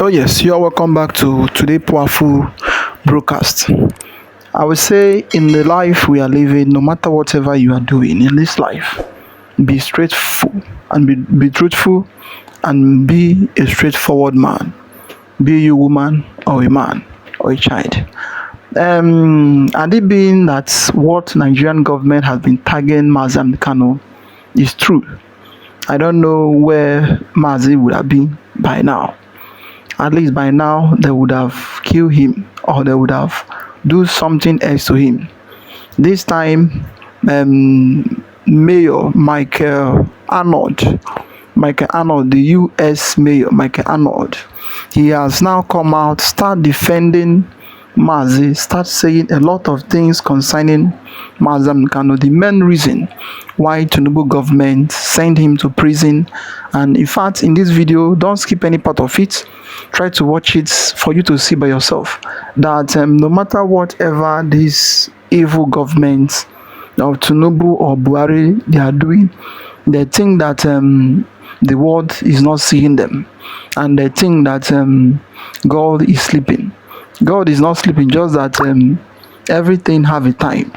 Oh, yes, you are welcome back to today's powerful broadcast. I would say in the life we are living, no matter whatever you are doing in this life, be straightforward and be truthful and be a straightforward man. Be you woman or a man or a child. And it being that what Nigerian government has been tagging Mazam Kano is true. I don't know where Mazi would have been by now. At least by now they would have killed him or they would have do something else to him. This time, Mayor Michael Arnold, the U.S. Mayor Michael Arnold, he has now come out, start defending Mazi, start saying a lot of things concerning Mazam Kano. The main reason why Tinubu government sent him to prison, and in fact, in this video, don't skip any part of it. Try to watch it for you to see by yourself that no matter whatever this evil government of Tinubu or Buhari they are doing, they think that the world is not seeing them, and they think that God is sleeping. God is not sleeping, just that everything have a time,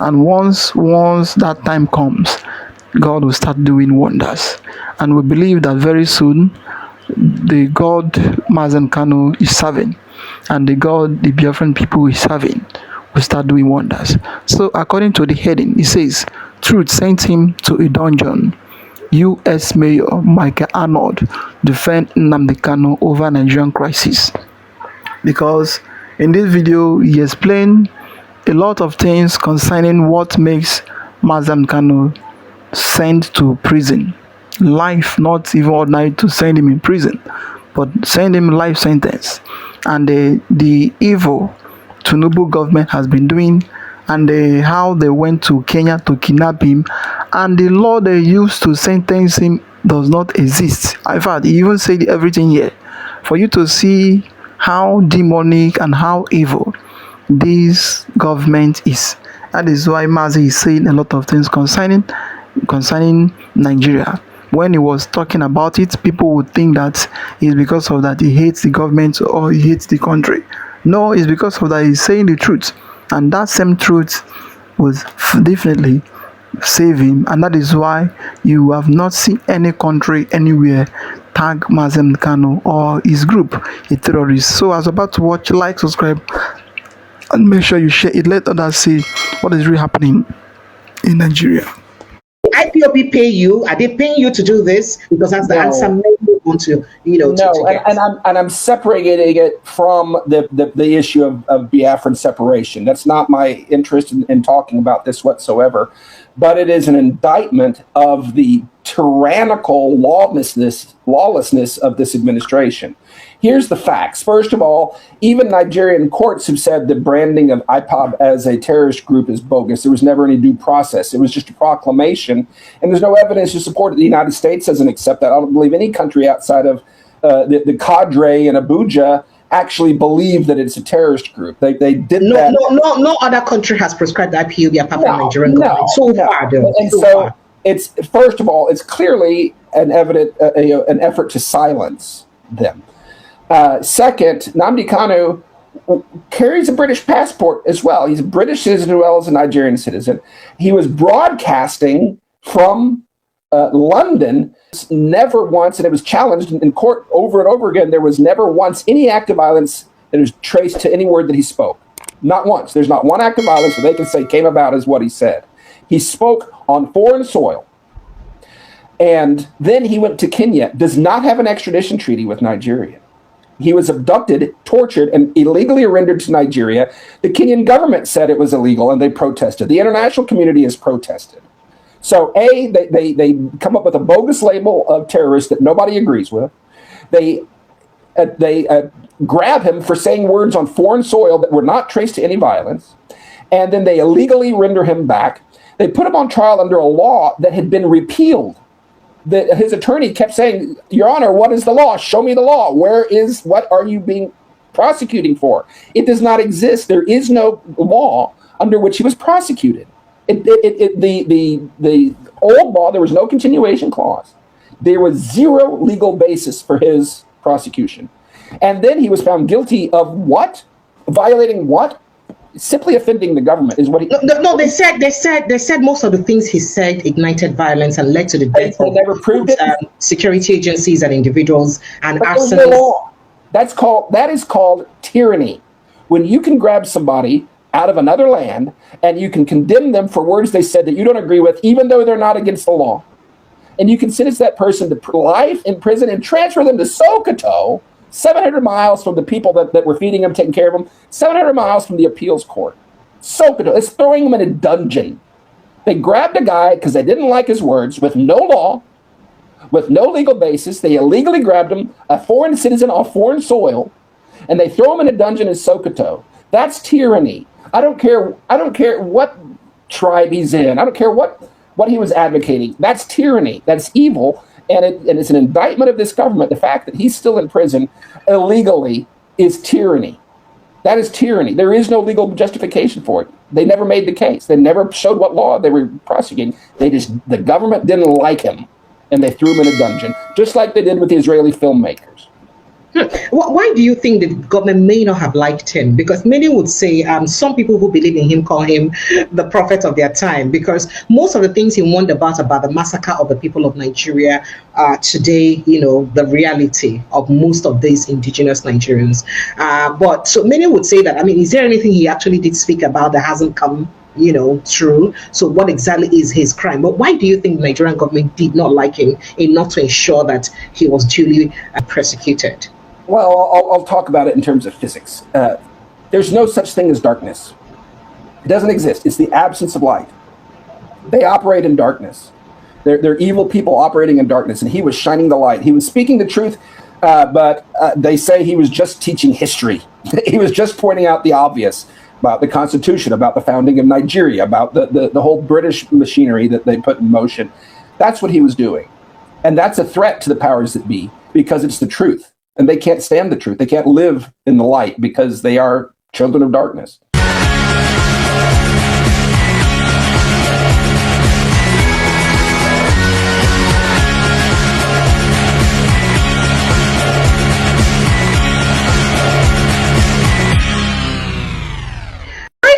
and once that time comes, God will start doing wonders, and we believe that very soon the God Mazen Kanu is serving and the God the Biafran people is serving will start doing wonders. So according to the heading, it says, Truth sent him to a dungeon. U.S. Mayor Michael Arnold defend Nnamdi Kanu over Nigerian crisis. Because in this video, he explained a lot of things concerning what makes Mazam Kanu sent to prison. Life, not even ordinary to send him in prison, but send him life sentence. And the evil Tinubu government has been doing, and how they went to Kenya to kidnap him, and the law they used to sentence him does not exist. In fact, he even said everything here for you to see how demonic and how evil this government is. That is why Mazi is saying a lot of things concerning Nigeria. When he was talking about it, people would think that it's because of that he hates the government or he hates the country. No, it's because of that he's saying the truth, and that same truth will definitely save him. And that is why you have not seen any country anywhere tag Mazem Kano or his group a terrorist. So I was about to watch, like, subscribe, and make sure you share it. Let others see what is really happening in Nigeria. IPOB pay you? Are they paying you to do this? Because that's the answer many want to, I'm separating it from the issue of Biafran separation. That's not my interest in talking about this whatsoever. But it is an indictment of the tyrannical lawlessness of this administration. Here's the facts. First of all, even Nigerian courts have said the branding of IPOB as a terrorist group is bogus. There was never any due process. It was just a proclamation, and there's no evidence to support it. The United States doesn't accept that. I don't believe any country outside of the cadre in Abuja actually believe that it's a terrorist group. They did that. No other country has prescribed IPOB apart from Nigerian government. Far, though. And so it's, first of all, it's clearly an effort to silence them. Second, Nnamdi Kanu carries a British passport as well. He's a British citizen as well as a Nigerian citizen. He was broadcasting from London. Never once, and it was challenged in court over and over again, there was never once any act of violence that was traced to any word that he spoke. Not once. There's not one act of violence that they can say came about as what he said. He spoke on foreign soil. And then he went to Kenya, does not have an extradition treaty with Nigeria. He was abducted, tortured, and illegally rendered to Nigeria. The Kenyan government said it was illegal, and they protested. The international community has protested. So, they come up with a bogus label of terrorist that nobody agrees with. They grab him for saying words on foreign soil that were not traced to any violence, and then they illegally render him back. They put him on trial under a law that had been repealed. His attorney kept saying, Your Honor, what is the law? Show me the law. What are you being prosecuting for? It does not exist. There is no law under which he was prosecuted. The old law, there was no continuation clause. There was zero legal basis for his prosecution. And then he was found guilty of what? Violating what? Simply offending the government is what he. No, they said most of the things he said ignited violence and led to the death of never proved it. Security agencies and individuals and But there's no law. That is called tyranny. When you can grab somebody out of another land and you can condemn them for words they said that you don't agree with, even though they're not against the law, and you can sentence that person to life in prison and transfer them to Sokoto, 700 miles from the people that were feeding them, taking care of them, 700 miles from the appeals court. Sokoto, it's throwing them in a dungeon. They grabbed a guy because they didn't like his words with no law, with no legal basis. They illegally grabbed him, a foreign citizen on foreign soil, and they throw him in a dungeon in Sokoto. That's tyranny. I don't care what tribe he's in. I don't care what he was advocating. That's tyranny. That's evil. And it's an indictment of this government. The fact that he's still in prison illegally is tyranny. That is tyranny. There is no legal justification for it. They never made the case. They never showed what law they were prosecuting. The government didn't like him, and they threw him in a dungeon, just like they did with the Israeli filmmakers. Why do you think the government may not have liked him? Because many would say, some people who believe in him call him the prophet of their time, because most of the things he warned about the massacre of the people of Nigeria are today, the reality of most of these indigenous Nigerians. But so many would say that, is there anything he actually did speak about that hasn't come true? So what exactly is his crime? But why do you think the Nigerian government did not like him enough to ensure that he was duly persecuted? Well, I'll talk about it in terms of physics. There's no such thing as darkness. It doesn't exist. It's the absence of light. They operate in darkness. They're evil people operating in darkness, and he was shining the light. He was speaking the truth, but they say he was just teaching history. He was just pointing out the obvious about the Constitution, about the founding of Nigeria, about the whole British machinery that they put in motion. That's what he was doing. And that's a threat to the powers that be, because it's the truth. And they can't stand the truth. They can't live in the light because they are children of darkness.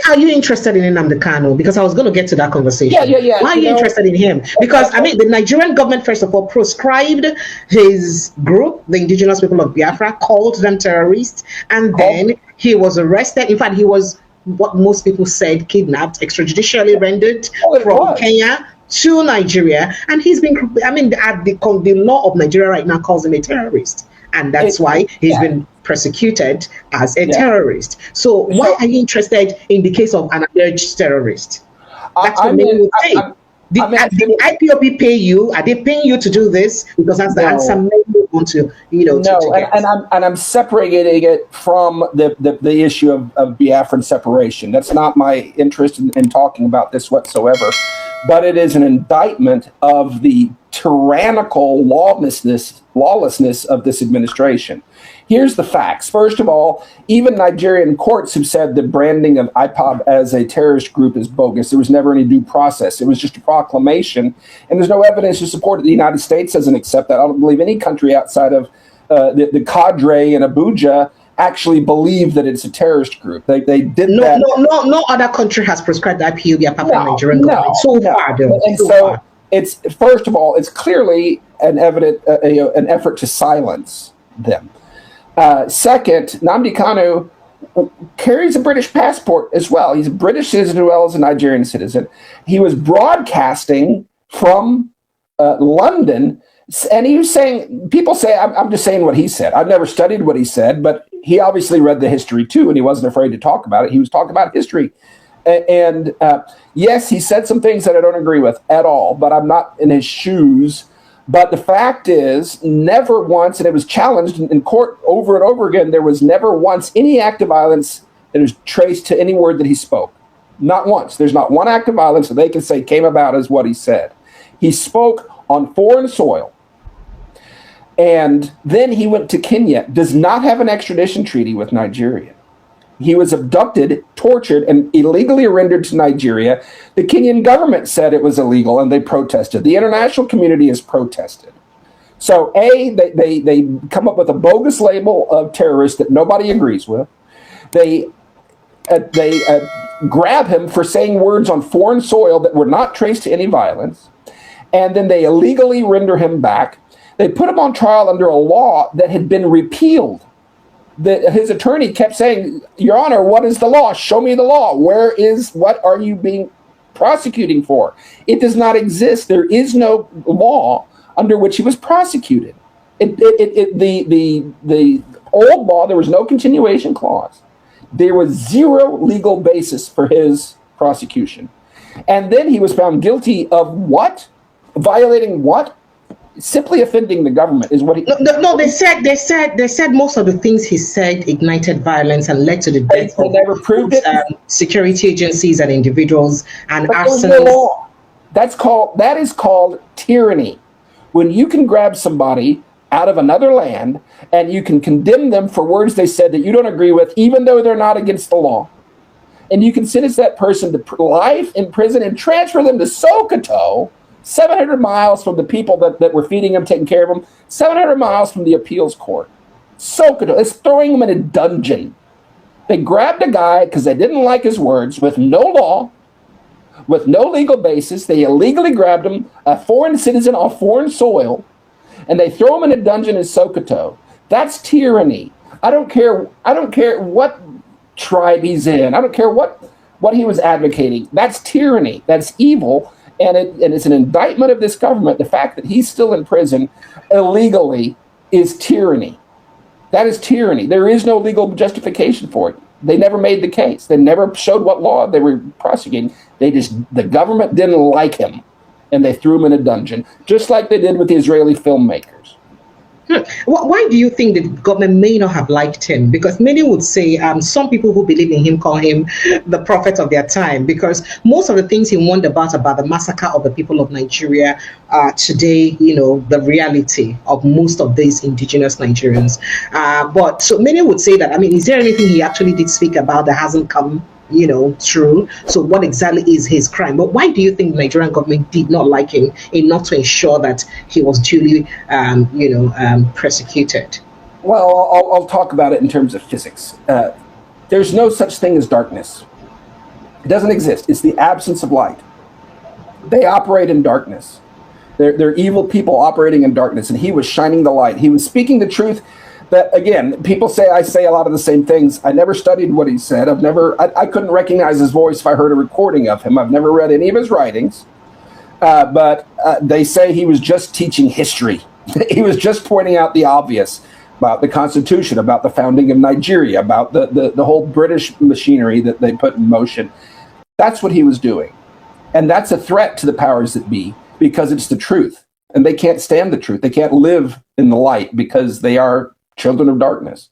Are you interested in Nnamdi Kanu? Because I was going to get to that conversation. Yeah. Why are you interested in him? Because the Nigerian government, first of all, proscribed his group, the Indigenous People of Biafra, called them terrorists, and then he was arrested. In fact, he was what most people said kidnapped, extrajudicially rendered from Kenya to Nigeria, and he's been. The law of Nigeria right now calls him a terrorist, and that's why he's been persecuted as a terrorist. So why are you interested in the case of an alleged terrorist? That's what many would say. Did the IPOB pay you? Are they paying you to do this? Because that's the answer many want to, to get. And I'm separating it from the issue of Biafran separation. That's not my interest in talking about this whatsoever. But it is an indictment of the tyrannical lawlessness of this administration. Here's the facts. First of all, even Nigerian courts have said the branding of IPOB as a terrorist group is bogus. There was never any due process. It was just a proclamation, and there's no evidence to support it. The United States doesn't accept that. I don't believe any country outside of the cadre in Abuja actually believe that it's a terrorist group. They did that. No other country has prescribed IPOB apart from Nigerian government so far. It's first of all, it's clearly an effort to silence them. Second, Nnamdi Kanu carries a British passport as well. He's a British citizen as well as a Nigerian citizen. He was broadcasting from London, and he was saying, people say, I'm just saying what he said. I've never studied what he said, but he obviously read the history too, and he wasn't afraid to talk about it. He was talking about history. And yes, he said some things that I don't agree with at all, but I'm not in his shoes. But the fact is, never once, and it was challenged in court over and over again, there was never once any act of violence that is traced to any word that he spoke. Not once. There's not one act of violence that they can say came about as what he said. He spoke on foreign soil. And then he went to Kenya, does not have an extradition treaty with Nigeria. He was abducted, tortured, and illegally rendered to Nigeria. The Kenyan government said it was illegal, and they protested. The international community has protested. So they come up with a bogus label of terrorist that nobody agrees with. They grab him for saying words on foreign soil that were not traced to any violence, and then they illegally render him back. They put him on trial under a law that had been repealed. His attorney kept saying, Your Honor, what is the law? Show me the law. What are you being prosecuting for? It does not exist. There is no law under which he was prosecuted. The old law, there was no continuation clause. There was zero legal basis for his prosecution. And then he was found guilty of what? Violating what? Simply offending the government is what he... No, they said most of the things he said ignited violence and led to the death of never proved it. Security agencies and individuals and arsonists. No, that is called tyranny. When you can grab somebody out of another land and you can condemn them for words they said that you don't agree with, even though they're not against the law, and you can sentence that person to life in prison and transfer them to Sokoto, 700 miles from the people that were feeding him, taking care of him, 700 miles from the appeals court. Sokoto, it's throwing him in a dungeon. They grabbed a guy because they didn't like his words with no law, with no legal basis. They illegally grabbed him, a foreign citizen on foreign soil, and they throw him in a dungeon in Sokoto. That's tyranny. I don't care what tribe he's in. I don't care what he was advocating. That's tyranny. That's evil. And it's an indictment of this government. The fact that he's still in prison illegally is tyranny. That is tyranny. There is no legal justification for it. They never made the case. They never showed what law they were prosecuting. The government didn't like him, and they threw him in a dungeon, just like they did with the Israeli filmmakers. Why do you think the government may not have liked him? Because many would say, some people who believe in him call him the prophet of their time, because most of the things he warned about the massacre of the people of Nigeria are today, the reality of most of these indigenous Nigerians. But so many would say that, is there anything he actually did speak about that hasn't come true? So what exactly is his crime? But why do you think the Nigerian government did not like him enough to ensure that he was duly persecuted? Well, I'll talk about it in terms of physics. There's no such thing as darkness. It doesn't exist. It's the absence of light. They operate in darkness. They're evil people operating in darkness, and he was shining the light. He was speaking the truth. That, again, people say I say a lot of the same things. I never studied what he said. I couldn't recognize his voice if I heard a recording of him. I've never read any of his writings. But they say he was just teaching history. He was just pointing out the obvious about the Constitution, about the founding of Nigeria, about the whole British machinery that they put in motion. That's what he was doing. And that's a threat to the powers that be, because it's the truth. And they can't stand the truth. They can't live in the light because they are children of darkness.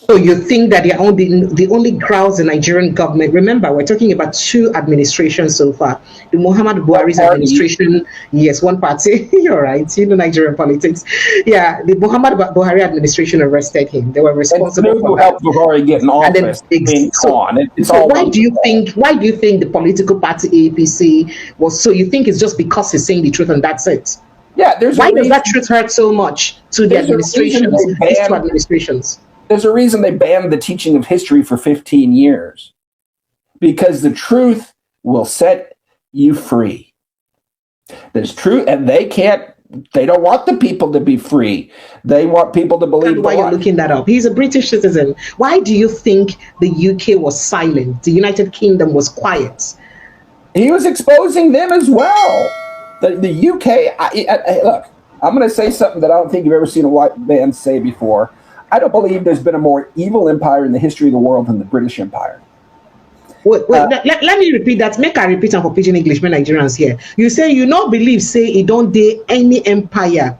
So you think that the only grounds the Nigerian government, remember, we're talking about two administrations so far. The Muhammad Buhari's administration, yes, one party, you're right, Nigerian politics. Yeah, the Muhammad Buhari administration arrested him. They were responsible for that. Helped Buhari get in office. Why do you think the political party APC was, so you think it's just because he's saying the truth and that's it? Yeah, why does that truth hurt so much to the administrations, these two administrations? There's a reason they banned the teaching of history for 15 years. Because the truth will set you free. There's truth, and they don't want the people to be free. They want people to believe the lie. Why you're looking that up? He's a British citizen. Why do you think the UK was silent? The United Kingdom was quiet? He was exposing them as well. The UK, look, I'm going to say something that I don't think you've ever seen a white man say before. I don't believe there's been a more evil empire in the history of the world than the British Empire. Let me repeat that. Make I repeat for pidgin English, men Nigerians here. You say you don't believe, say it don't dare any empire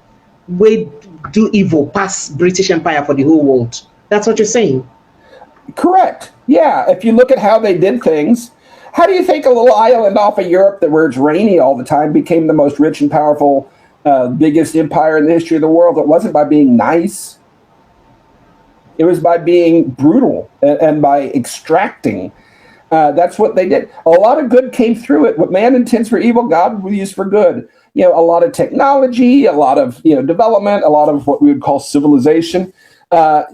will do evil past British Empire for the whole world. That's what you're saying? Correct. Yeah. If you look at how they did things, how do you think a little island off of Europe where it's rainy all the time became the most rich and powerful, biggest empire in the history of the world? It wasn't by being nice. It was by being brutal and by extracting That's what they did. A lot of good came through it. What man intends for evil, God will use for good. A lot of technology, a lot of development, a lot of what we would call civilization.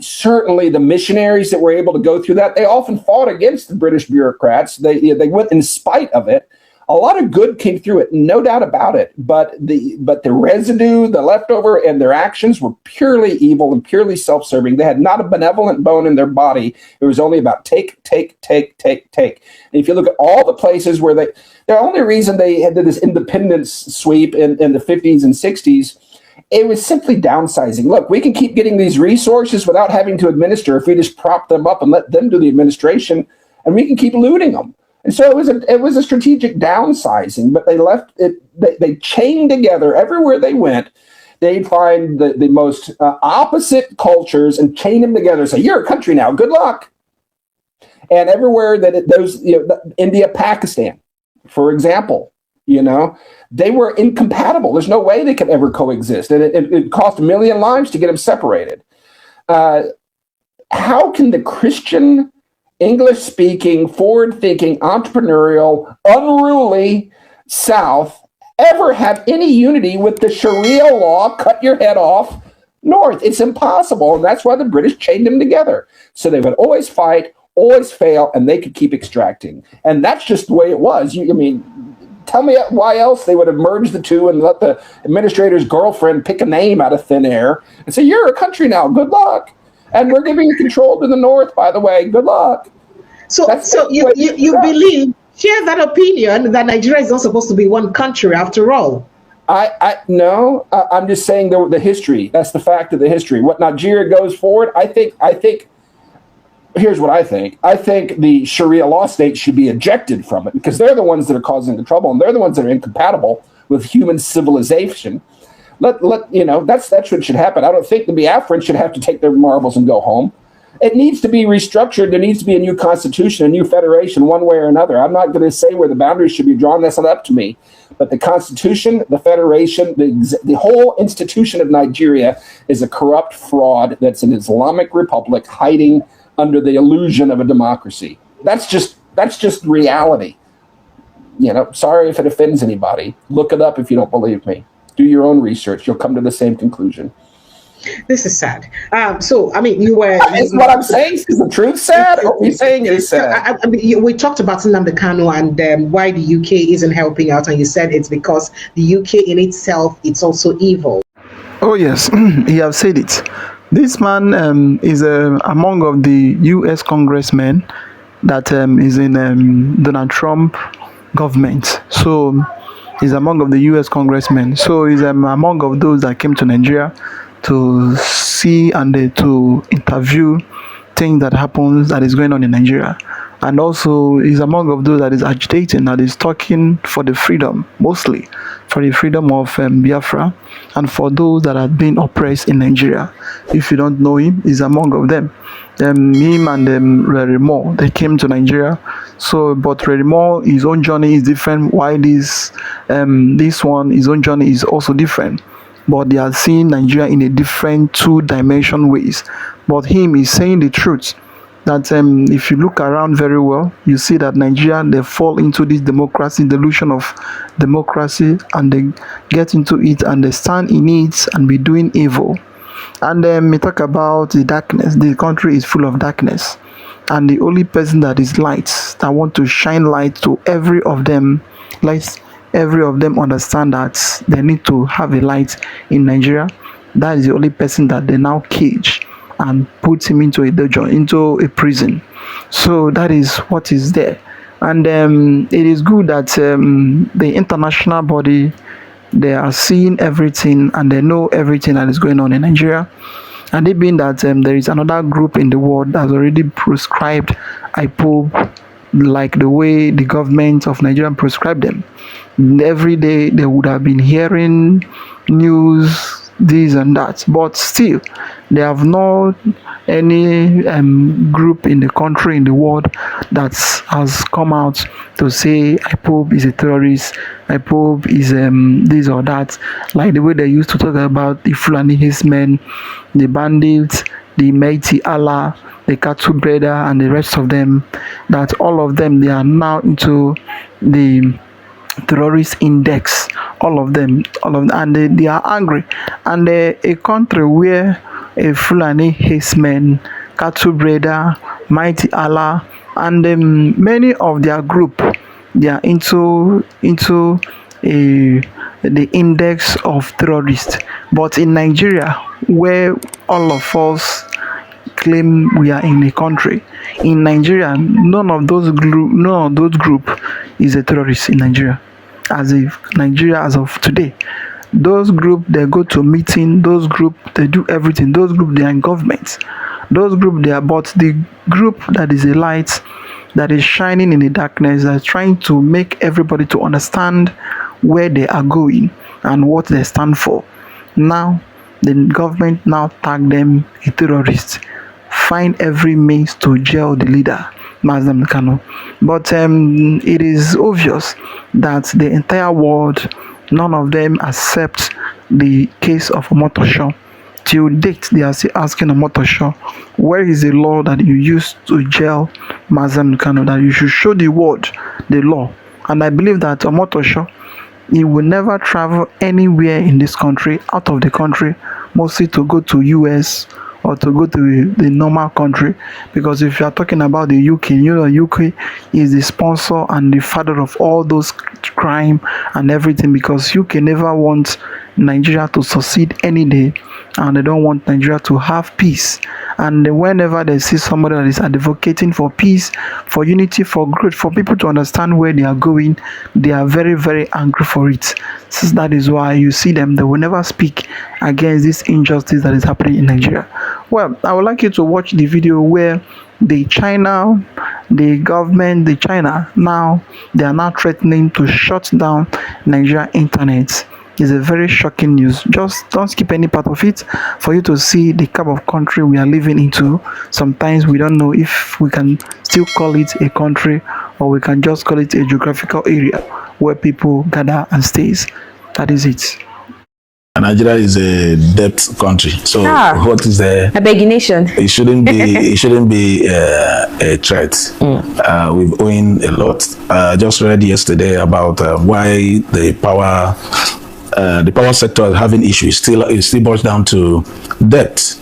Certainly, the missionaries that were able to go through that, they often fought against the British bureaucrats. They went in spite of it. A lot of good came through it, no doubt about it. But the residue, the leftover, and their actions were purely evil and purely self-serving. They had not a benevolent bone in their body. It was only about take, take, take, take, take. And if you look at all the places where the only reason they had this independence sweep in the 50s and 60s, it was simply downsizing. Look, we can keep getting these resources without having to administer if we just prop them up and let them do the administration, and we can keep looting them. And so it was a strategic downsizing, but they left it. They chained together everywhere they went. They'd find the most opposite cultures and chain them together and say, "You're a country now. Good luck." And everywhere India, Pakistan, for example, they were incompatible. There's no way they could ever coexist, and it cost 1 million lives to get them separated. How can the Christian, English-speaking, forward-thinking, entrepreneurial, unruly South ever have any unity with the Sharia law, cut your head off, North? It's impossible, and that's why the British chained them together. So they would always fight, always fail, and they could keep extracting. And that's just the way it was. Tell me why else they would have merged the two and let the administrator's girlfriend pick a name out of thin air and say, "You're a country now, good luck. And we're giving you control to the North, by the way. Good luck." So you believe, share that opinion that Nigeria is not supposed to be one country after all? No, I'm just saying the history. That's the fact of the history. What Nigeria goes forward, I think. Here's what I think. I think the Sharia law state should be ejected from it because they're the ones that are causing the trouble, and they're the ones that are incompatible with human civilization. That's what should happen. I don't think the Biafrans should have to take their marbles and go home. It needs to be restructured. There needs to be a new constitution, a new federation, one way or another. I'm not going to say where the boundaries should be drawn. That's not up to me. But the constitution, the federation, the whole institution of Nigeria is a corrupt fraud that's an Islamic republic hiding under the illusion of a democracy. That's just reality. Sorry if it offends anybody. Look it up if you don't believe me. Do your own research. You'll come to the same conclusion. This is sad. You were... Is what I'm saying? Is the truth sad? Or are you saying it is sad? We talked about Nnamdi Kanu and why the UK isn't helping out, and you said it's because the UK in itself, it's also evil. Oh yes, he has said it. This man is among of the US congressmen that is in Donald Trump government. So he's among of the US congressmen. So he's among of those that came to Nigeria to see and to interview things that is going on in Nigeria. And also is among of those that is agitating, that is talking for the freedom, mostly for the freedom of Biafra and for those that are being oppressed in Nigeria. If you don't know him, he's among of them. Him and Rerimo, they came to Nigeria. So, but Rerimo, his own journey is different. Why this one, his own journey is also different. But they are seeing Nigeria in a different two-dimension ways. But him is saying the truth. That if you look around very well, you see that Nigeria, they fall into this democracy, delusion of democracy, and they get into it and they stand in it and be doing evil. And then we talk about the darkness. The country is full of darkness. And the only person that is light, that want to shine light to every of them, let every of them understand that they need to have a light in Nigeria. That is the only person that they now cage and put him into a dungeon, into a prison. So that is what is there. And it is good that the international body, they are seeing everything and they know everything that is going on in Nigeria. And it being that there is another group in the world that has already prescribed IPOB like the way the government of Nigeria prescribed them. Every day they would have been hearing news this and that. But still, they have not any group in the country, in the world, that has come out to say IPOB is a terrorist, IPOB is this or that, like the way they used to talk about the Fulani Hismen, the bandits, the Mighty Allah, the cattle breeder, and the rest of them. That all of them, they are now into the terrorist index, all of them, and they are angry. And a country where a Fulani Hismen, cattle breeder, Mighty Allah, and many of their group, they are into the index of terrorists. But in Nigeria, where all of us claim we are in a country, in Nigeria, none of those group is a terrorist in Nigeria. As if Nigeria as of today, those group, they go to meeting, those group, they do everything, those group, they are in government, those group, they are, but the group that is a light, that is shining in the darkness, that is trying to make everybody to understand where they are going and what they stand for. Now the government now tag them a terrorist, find every means to jail the leader, Nnamdi Kanu. But it is obvious that the entire world, none of them accept the case of Omotosho. Till date, they are still asking Omotosho, where is the law that you used to jail Nnamdi Kanu? That you should show the world the law. And I believe that Omotosho, he will never travel anywhere in this country, out of the country, mostly to go to US or to go to the normal country. Because if you are talking about the UK, you know, UK is the sponsor and the father of all those crime and everything, because UK never wants Nigeria to succeed any day, and they don't want Nigeria to have peace. And whenever they see somebody that is advocating for peace, for unity, for growth, for people to understand where they are going, they are very, very angry for it. So that is why you see them, they will never speak against this injustice that is happening in Nigeria. Well, I would like you to watch the video where the government, now, they are now threatening to shut down Nigeria internet. It's a very shocking news. Just don't skip any part of it for you to see the type of country we are living into. Sometimes we don't know if we can still call it a country, or we can just call it a geographical area where people gather and stays. That is it. Nigeria is a debt country, so what is a nation? It shouldn't be a threat. We've owing a lot. Just read yesterday about why the power sector is having issues. It still boils down to debt.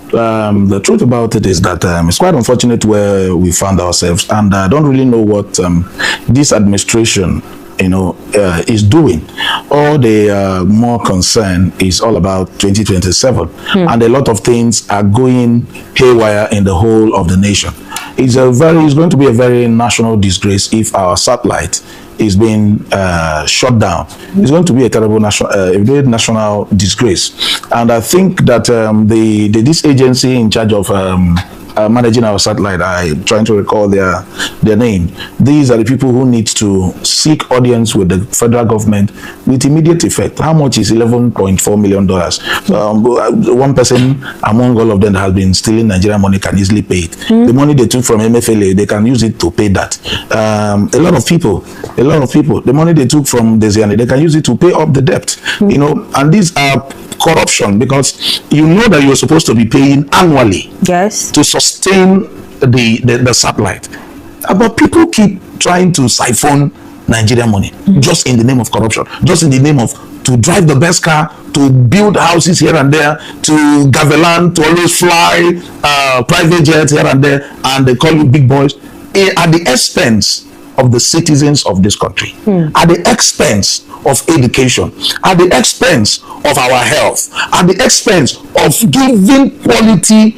The truth about it is that it's quite unfortunate where we found ourselves, and I don't really know what this administration is doing. All the more concern is all about 2027, and a lot of things are going haywire in the whole of the nation. It's going to be a very national disgrace if our satellite is being shut down. It's going to be a terrible national disgrace. And I think that this agency in charge of managing our satellite, I'm trying to recall their name. These are the people who need to seek audience with the federal government with immediate effect. How much is $11.4 million? One person among all of them that has been stealing Nigerian money can easily pay it. The money they took from MFLA, they can use it to pay that. A lot of people, the money they took from Desiani, they can use it to pay up the debt. And these are corruption, because you know that you're supposed to be paying annually to sustain the satellite, but people keep trying to siphon Nigerian money just in the name of corruption, just in the name of to drive the best car, to build houses here and there, to gavelan, to always fly private jets here and there, and they call you big boys at the expense of the citizens of this country, at the expense of education, at the expense of our health, at the expense of giving quality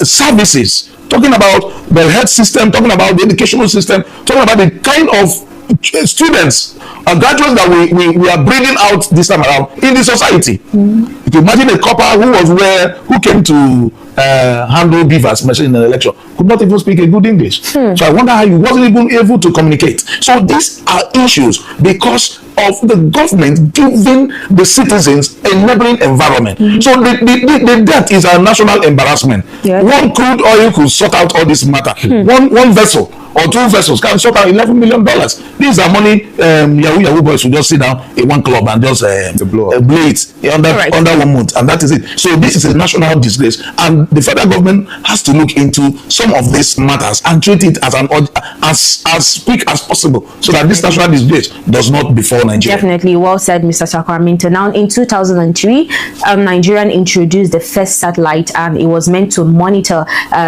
services, talking about the health system, talking about the educational system, talking about the kind of students and graduates that we are bringing out this time around in the society. You can imagine a copper who came to handle beavers machine in an election, could not even speak a good English. So I wonder how he wasn't even able to communicate. So these are issues because of the government giving the citizens a neighboring environment. So the debt is a national embarrassment. One crude oil could sort out all this matter. One vessel or two vessels can sort out $11 million. These are money Yahoo boys will just sit down in one club and just blow it under 1 month, and that is it. So this is a national disgrace, and the federal government has to look into some of these matters and treat it as as quick as possible, so that this national disgrace does not befall Nigeria. Definitely, well said, Mr. Sacramento. Now, in 2003, Nigerian introduced the first satellite, and it was meant to monitor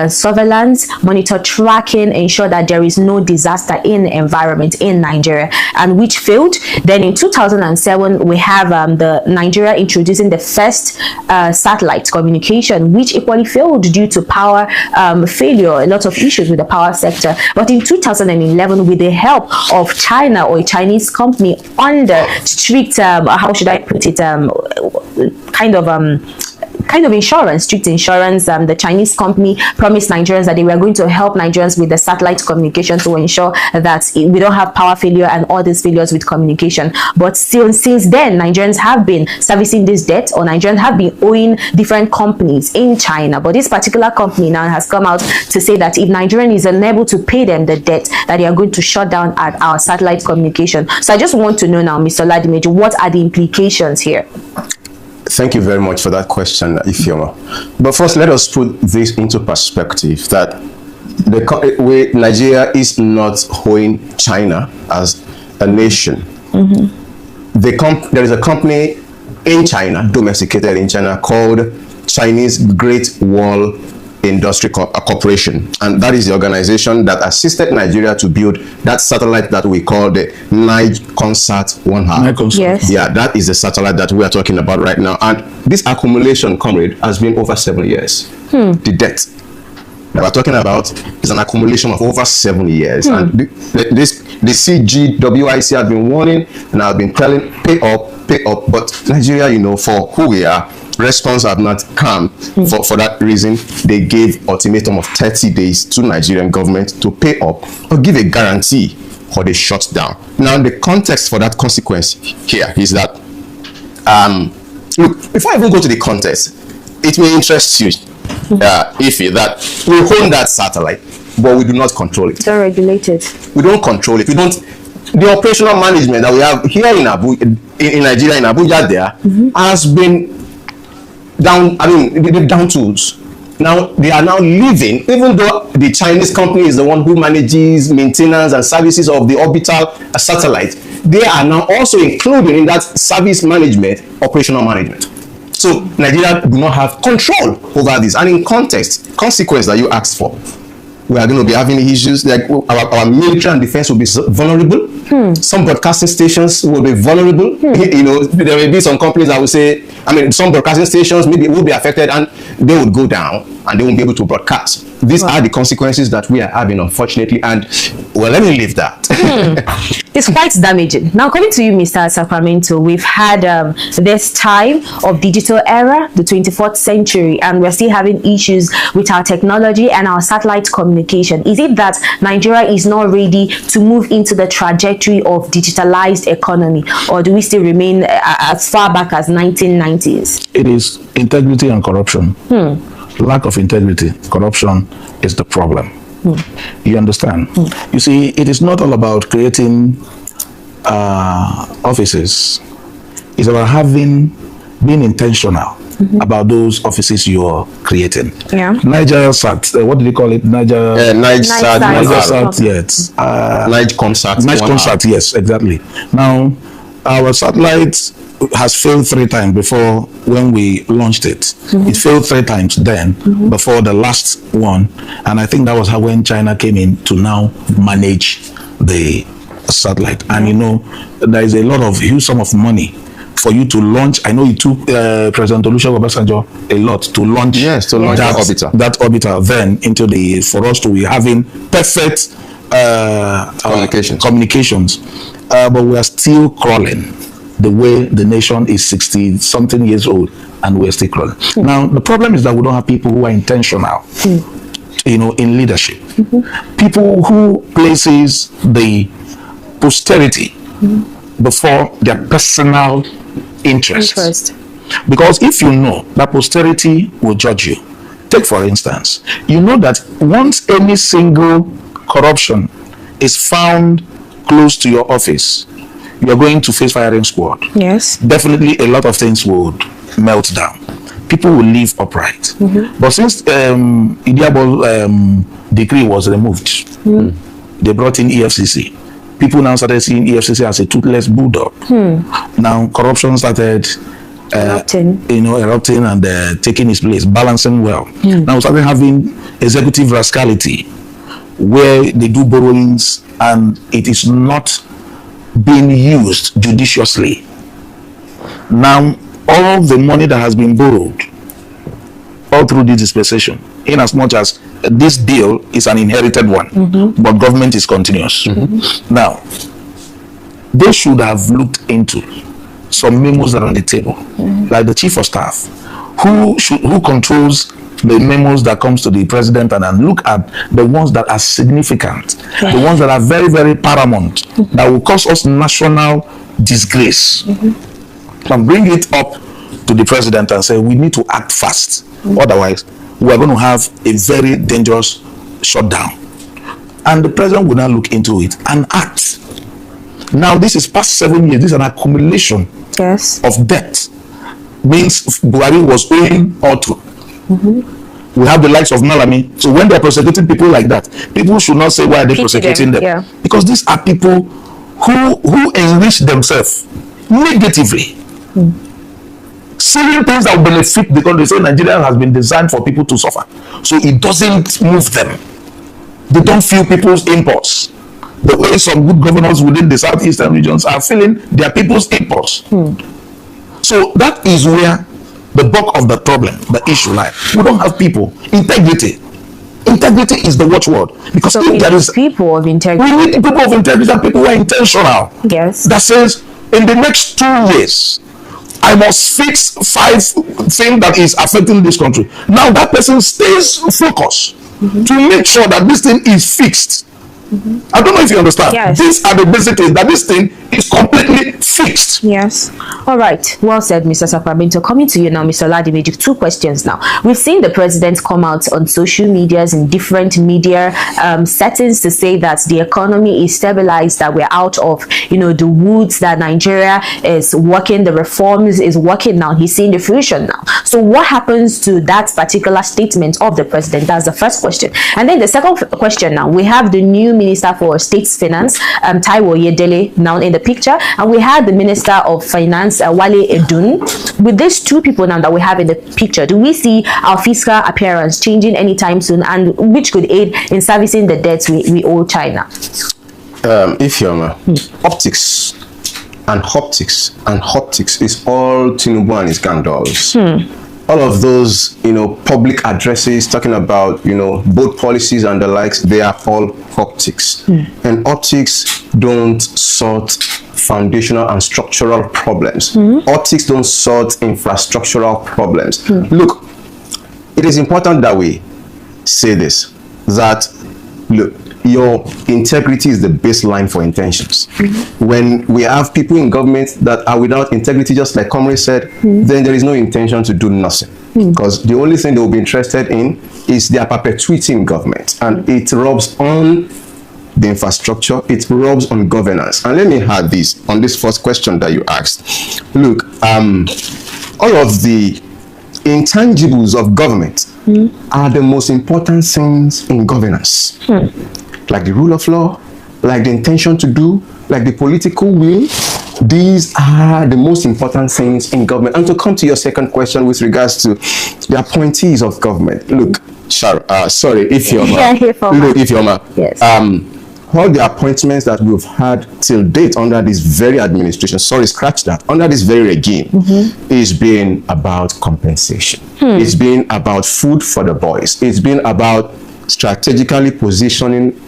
surveillance, monitor tracking, ensure that there is no disaster in the environment in Nigeria, and which failed. Then in 2007, we have the Nigeria introducing the first satellite communication, which equally failed due to power failure, a lot of issues with the power sector. But in 2011, with the help of China, or a Chinese company, under strict how should I put it, kind of insurance, strict insurance, the Chinese company promised Nigerians that they were going to help Nigerians with the satellite communication to ensure that we don't have power failure and all these failures with communication. But still, since then, Nigerians have been servicing this debt, or Nigerians have been owing different companies in China. But this particular company now has come out to say that if Nigerian is unable to pay them the debt, that they are going to shut down our satellite communication. So I just want to know now, Mr. Ladimeji, what are the implications here? Thank you very much for that question, Ifeoma. But first, let us put this into perspective, that Nigeria is not owing China as a nation. There is a company in China, domesticated in China, called Chinese Great Wall Industry Corporation, and that is the organization that assisted Nigeria to build that satellite that we call the NiConsat 1. Yes. Yeah, that is the satellite that we are talking about right now, and this accumulation, comrade, has been over 7 years. The debt that we're talking about is an accumulation of over 7 years, and the CGWIC had been warning, and I've been telling, pay up, but Nigeria, you know, for who we are, response have not come. For that reason, they gave ultimatum of 30 days to Nigerian government to pay up or give a guarantee, or they shut down. Now, the context for that consequence here is that, look, before I even go to the context, it may interest you, Ify, that we own that satellite, but we do not control it. It's not regulated. We don't control it. We don't. The operational management that we have here in in Nigeria, in Abuja, there has been down. I mean, the down tools. Now they are now leaving, even though the Chinese company is the one who manages maintenance and services of the orbital satellite. They are now also including in that service management, operational management. So Nigeria do not have control over this. And in consequence that you asked for, we are going to be having issues like our military and defense will be vulnerable. Some broadcasting stations will be vulnerable. You know, there may be some companies that will say, I mean, some broadcasting stations maybe will be affected and they would go down and they won't be able to broadcast. These are the consequences that we are having, unfortunately. And well, let me leave that. It's quite damaging. Now, coming to you, Mr. Sacramento, we've had this time of digital era, the 24th century, and we're still having issues with our technology and our satellite communication. Is it that Nigeria is not ready to move into the trajectory of digitalized economy, or do we still remain as far back as 1990s? It is integrity and corruption. Lack of integrity, corruption is the problem. You understand? You see, it is not all about creating offices. It's about being intentional about those offices you're creating. Yeah. Niger Sat, what did you call it? Niger Sat, yes. NiConsat, yes, exactly. Now, our satellite has failed 3 times before when we launched it. It failed 3 times then before the last one, and I think that was how when China came in to now manage the satellite. And you know, there is a lot of huge sum of money for you to launch. I know it took President Olusegun Obasanjo a lot to launch, that orbiter then into for us to be having perfect communications. But we are still crawling. the way the nation is 60-something years old and we're still crawling. Now, the problem is that we don't have people who are intentional, in leadership. People who places the posterity before their personal interest. Because if you know that posterity will judge you, take for instance, you know that once any single corruption is found close to your office, you're going to face firing squad. Yes. Definitely a lot of things would melt down. People will live upright. But since Idiabo's decree was removed, they brought in EFCC. People now started seeing EFCC as a toothless bulldog. Now corruption started erupting and taking its place, balancing well. Now we started having executive rascality, where they do borrowings and it is not being used judiciously. Now all the money that has been borrowed all through this dispensation, in as much as this deal is an inherited one, but government is continuous. Now they should have looked into some memos that are on the table, like the chief of staff, who controls the memos that comes to the president, and look at the ones that are significant, the ones that are very, very paramount, that will cause us national disgrace, and bring it up to the president and say we need to act fast, otherwise we are going to have a very dangerous shutdown. And the president will now look into it and act. Now this is past 7 years. This is an accumulation of debt. Means Buhari was owing all through. We have the likes of Malami. So when they're prosecuting people like that, people should not say, why are they prosecuting them? Because these are people who enrich themselves negatively. Selling things that will benefit, because they say Nigeria has been designed for people to suffer. So it doesn't move them. They don't feel people's impulse. The way some good governors within the southeastern regions are feeling their people's impulse. So that is where the bulk of the problem, the issue lies. We don't have people. Integrity. Integrity is the watchword. Because so if there is people of integrity, we need people of integrity and people who are intentional. Yes. That says, in the next 2 years, I must fix 5 things that is affecting this country. Now that person stays focused to make sure that this thing is fixed. I don't know if you understand. Yes. These are the basic things, that this thing is completely fixed. Yes. All right. Well said, Mr. Sacramento. Coming to you now, Mr. Ladimeji. 2 questions now. We've seen the president come out on social medias in different media settings to say that the economy is stabilized, that we're out of, the woods, that Nigeria is working, the reforms is working now. He's seeing the fruition now. So what happens to that particular statement of the president? That's the first question. And then the second question now, we have the new Minister for State's Finance, Taiwo Yedele, now in the picture, and we had the Minister of Finance, Wale Edun. With these 2 people now that we have in the picture, do we see our fiscal appearance changing anytime soon, and which could aid in servicing the debts we owe China? Optics and hoptics is all Tinubu and his gang dolls. All of those, public addresses talking about, both policies and the likes, they are all optics. And optics don't sort foundational and structural problems. Optics don't sort infrastructural problems. Look, it is important that we say this, that, look, your integrity is the baseline for intentions. When we have people in government that are without integrity, just like Comrade said, then there is no intention to do nothing. Because the only thing they will be interested in is their perpetuating government. And it rubs on the infrastructure, it rubs on governance. And let me add this on this first question that you asked. Look, all of the intangibles of government are the most important things in governance. Like the rule of law, like the intention to do, like the political will. These are the most important things in government. And to come to your second question with regards to the appointees of government, look, sorry, Ifeoma, yes. All the appointments that we've had till date under this very administration, under this very regime, is been about compensation. It's been about food for the boys. It's been about strategically positioning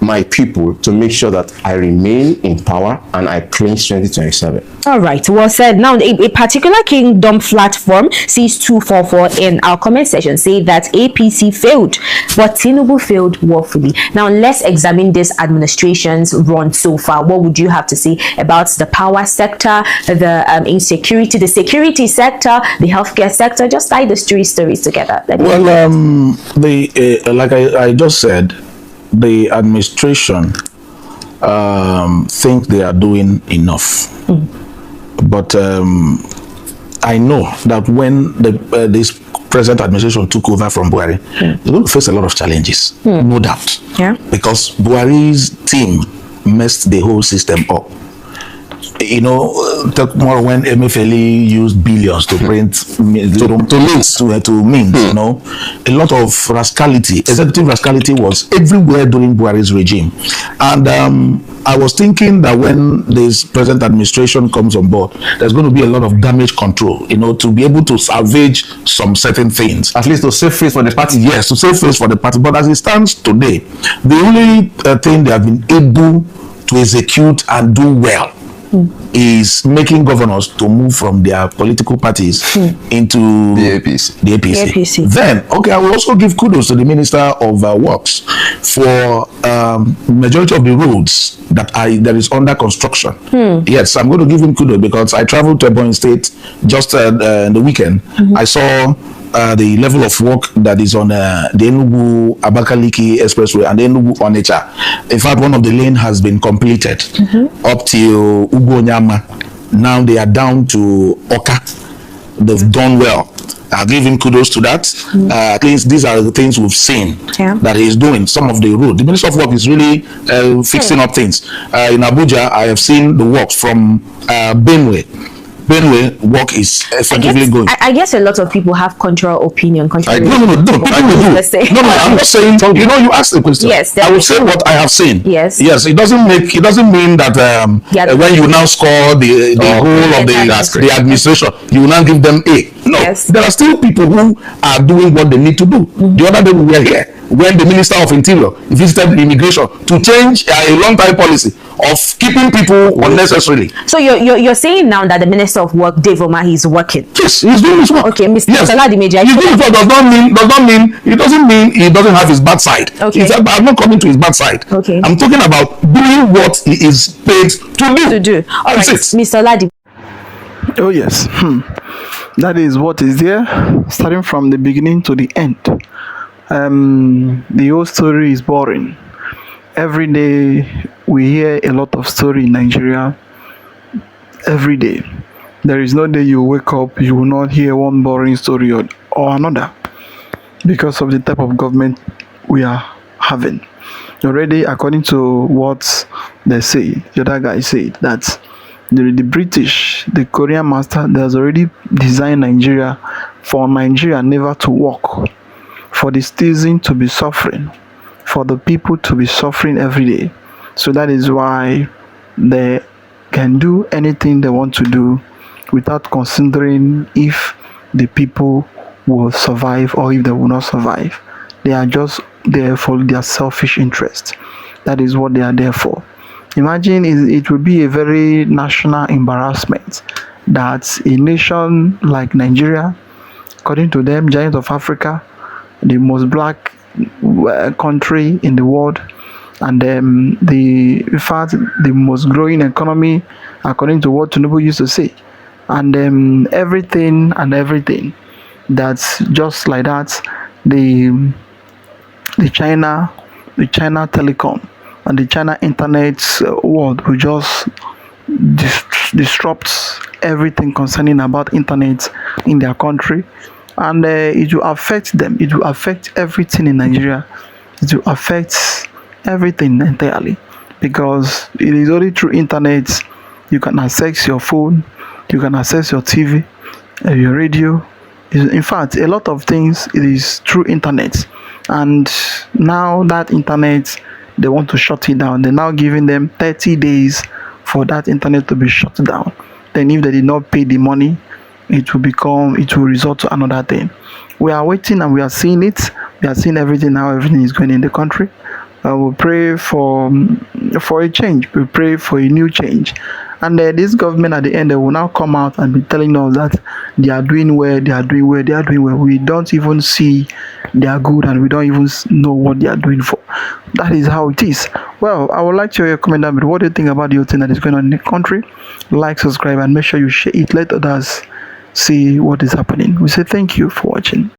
my people to make sure that I remain in power and I clinch 2027. All right, well said. Now, a particular kingdom platform sees 244 in our comment section say that APC failed, but Tinubu failed woefully. Now, let's examine this administration's run so far. What would you have to say about the power sector, the insecurity, the security sector, the healthcare sector? Just tie the three stories together. Well, like I just said, the administration think they are doing enough. But I know that when this present administration took over from Buhari, they're going to face a lot of challenges, no doubt. Yeah. Because Buhari's team messed the whole system up. You know, talk more when MFLE used billions to print to mint. You know, a lot of rascality, executive rascality was everywhere during Buhari's regime, and I was thinking that when this present administration comes on board, there's going to be a lot of damage control. You know, to be able to salvage some certain things, At least to save face for the party. yes, to save face for the party. But as it stands today, the only thing they have been able to execute and do well is making governors to move from their political parties into The APC. The APC. Then, okay, I will also give kudos to the Minister of Works for majority of the roads that is under construction. Yes, I'm going to give him kudos because I traveled to Ebonyi State just in the weekend. I saw the level of work that is on the Enugu Abakaliki Expressway and the Enugu Onitsha. In fact, one of the lane has been completed up till Ugonyama. Now they are down to Oka. They've done well. I'll give him kudos to that. At least these are the things we've seen that he's doing. Some of the road. The Minister of Work is really fixing up things. In Abuja, I have seen the works from Benue. Work is effectively going. I guess a lot of people have contrary opinion. No, I'm saying, you know, you asked the question. Yes, I will say what I have seen. Yes. It doesn't mean that when you now score the whole of the administration, you will now give them A. No, there are still people who are doing what they need to do. The other day we were here when the Minister of Interior visited immigration to change a long time policy of keeping people unnecessarily. So you're saying now that the Minister of Work, Dave Umahi, is working? Yes, he's doing his work. Okay, Mr. Saladimeji. He's doing his work it doesn't mean he doesn't have his bad side. Okay. I'm not coming to his bad side. Okay. I'm talking about doing what he is paid to do. All right, Mr. Ladi. Oh yes, that is what is there, starting from the beginning to the end. The whole story is boring. Every day we hear a lot of story in Nigeria. Every day, there is no day you wake up you will not hear one boring story or another, because of the type of government we are having. Already, according to what they say, the other guy said that the British, the Korean master, they has already designed Nigeria for Nigeria never to work, for the citizen to be suffering, for the people to be suffering every day. So that is why they can do anything they want to do without considering if the people will survive or if they will not survive. They are just there for their selfish interest. That is what they are there for. Imagine it would be a very national embarrassment that a nation like Nigeria, according to them, giant of Africa, the most black country in the world, and in fact the most growing economy, according to what Tinubu used to say, and everything that's just like that. The China telecom and the China internet world will just disrupt everything concerning about internet in their country, and it will affect them. It will affect everything in Nigeria. It will affect everything entirely, because it is only through internet you can access your phone, you can access your TV, your radio. In fact, a lot of things it is through internet, and now that internet, they want to shut it down. They're now giving them 30 days for that internet to be shut down. Then if they did not pay the money, it will result to another thing. We are waiting and we are seeing it. We are seeing everything, how everything is going in the country. We pray for a change. We pray for a new change. And this government at the end, they will now come out and be telling us that they are doing well, they are doing well, they are doing well. We don't even see they are good, and we don't even know what they are doing for. That is how it is. Well, I would like to hear your comment down below. What do you think about the whole thing that is going on in the country? Like, subscribe, and make sure you share it. Let others see what is happening. We say thank you for watching.